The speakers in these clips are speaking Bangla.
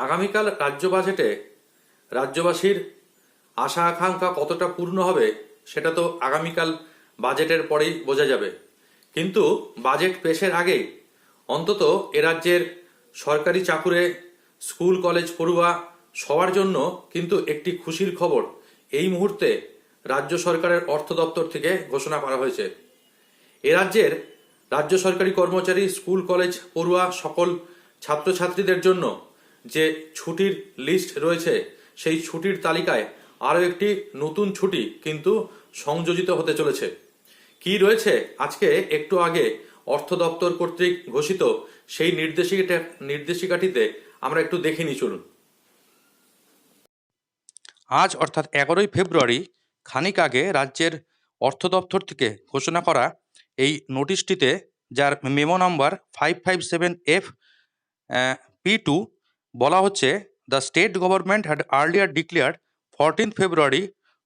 আগামীকাল রাজ্য বাজেটে রাজ্যবাসীর আশা আকাঙ্ক্ষা কতটা পূর্ণ হবে সেটা তো আগামীকাল বাজেটের পরেই বোঝা যাবে। কিন্তু বাজেট পেশের আগেই অন্তত এ রাজ্যের সরকারি চাকুরে, স্কুল কলেজ পড়ুয়া সবার জন্য কিন্তু একটি খুশির খবর এই মুহূর্তে রাজ্য সরকারের অর্থ দপ্তর থেকে ঘোষণা করা হয়েছে। এ রাজ্যের রাজ্য সরকারি কর্মচারী, স্কুল কলেজ পড়ুয়া সকল ছাত্রছাত্রীদের জন্য যে ছুটির লিস্ট রয়েছে সেই ছুটির তালিকায় আরও একটি নতুন ছুটি কিন্তু সংযোজিত হতে চলেছে। কি রয়েছে আজকে একটু আগে অর্থ দপ্তর কর্তৃক ঘোষিত সেই নির্দেশিকাটিতে আমরা একটু দেখে নিই, চলুন। আজ অর্থাৎ 11ই ফেব্রুয়ারি খানিক আগে রাজ্যের অর্থ দপ্তর থেকে ঘোষণা করা এই নোটিশটিতে, যার মেমো নাম্বার 557F P2, বলা হচ্ছে, the state government had earlier declared 14th February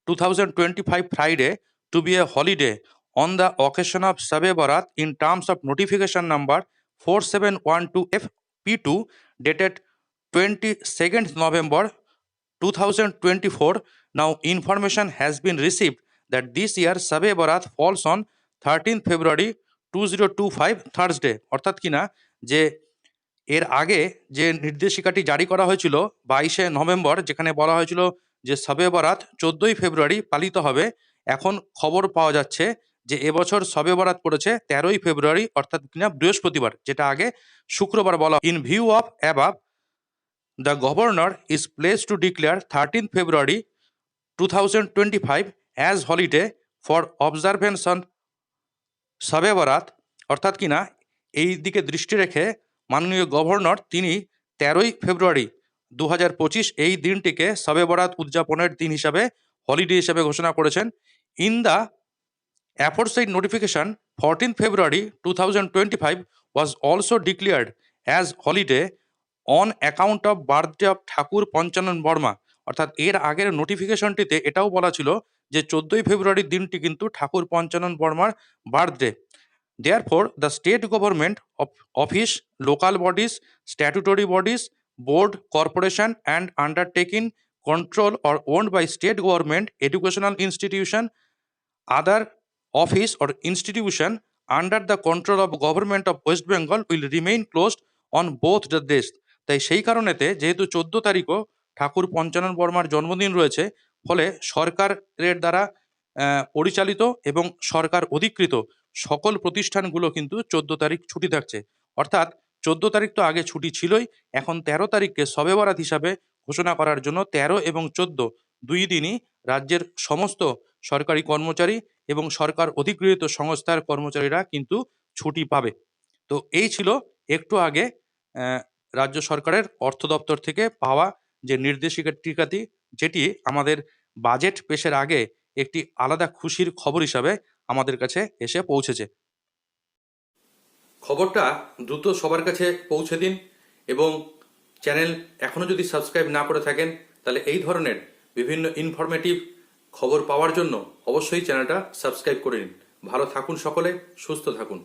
2025 Friday to be a holiday on the occasion of Shab e Barat in terms of notification number 4712F P2 dated 22nd November 2024. Now information has been received that this year Shab e Barat falls on 13th February 2025 Thursday. অর্থাৎ কিনা যে এর আগে যে নির্দেশিকাটি জারি করা হয়েছিল 22শে নভেম্বর, যেখানে বলা হয়েছিল যে শবে বরাত 14ই ফেব্রুয়ারি পালিত হবে, এখন খবর পাওয়া যাচ্ছে যে এবছর শবে বরাত পড়েছে 13ই ফেব্রুয়ারি, অর্থাৎ কিনা বৃহস্পতিবার, যেটা আগে শুক্রবার বলা। In view of above, the governor is placed to declare 13th February 2025 as holiday for observance on শবে বরাত। অর্থাৎ কিনা এই দিকে দৃষ্টি রেখে মাননীয় গভর্নর তিনি 13ই ফেব্রুয়ারি 2025 এই দিনটিকে শবে বরাত উদযাপনের দিন হিসাবে, হলিডে হিসাবে ঘোষণা করেছেন। In the aforesaid notification, 14th February 2025 was also declared as holiday on account of birthday of Thakur Panchanan Barma. অর্থাৎ এর আগের নোটিফিকেশনটিতে এটাও বলা ছিল যে 14ই ফেব্রুয়ারির দিনটি কিন্তু ঠাকুর পঞ্চানন বর্মার birthday. Therefore the state government office, local bodies, statutory bodies, board, corporation and undertaking control or owned by state government, educational institution, other office or institution under the control of government of West Bengal will remain closed on both the days. তাই সেই কারণেতে যেহেতু 14 তারিখও ঠাকুর পঞ্চানন বর্মার জন্মদিন রয়েছে, ফলে সরকারের দ্বারা পরিচালিত এবং সরকার অধিকৃত সকল প্রতিষ্ঠানগুলো কিন্তু 14 তারিখ ছুটি থাকছে। অর্থাৎ 14 তারিখ তো আগে ছুটি ছিলই, এখন 13 তারিখকে শবে বরাত হিসাবে ঘোষণা করার জন্য 13 এবং 14 দুই দিনই রাজ্যের সমস্ত সরকারি কর্মচারী এবং সরকার অধিকৃত সংস্থার কর্মচারীরা কিন্তু ছুটি পাবে। তো এই ছিল একটু আগে রাজ্য সরকারের অর্থ দপ্তর থেকে পাওয়া যে নির্দেশিকাটি, যেটি আমাদের বাজেট পেশের আগে একটি আলাদা খুশির খবর হিসাবে আমাদের কাছে এসে পৌঁছেছে। খবরটা দ্রুত সবার কাছে পৌঁছে দিন এবং চ্যানেল এখনও যদি সাবস্ক্রাইব না করে থাকেন তাহলে এই ধরনের বিভিন্ন ইনফরমেটিভ খবর পাওয়ার জন্য অবশ্যই চ্যানেলটা সাবস্ক্রাইব করে নিন। ভালো থাকুন সকলে, সুস্থ থাকুন।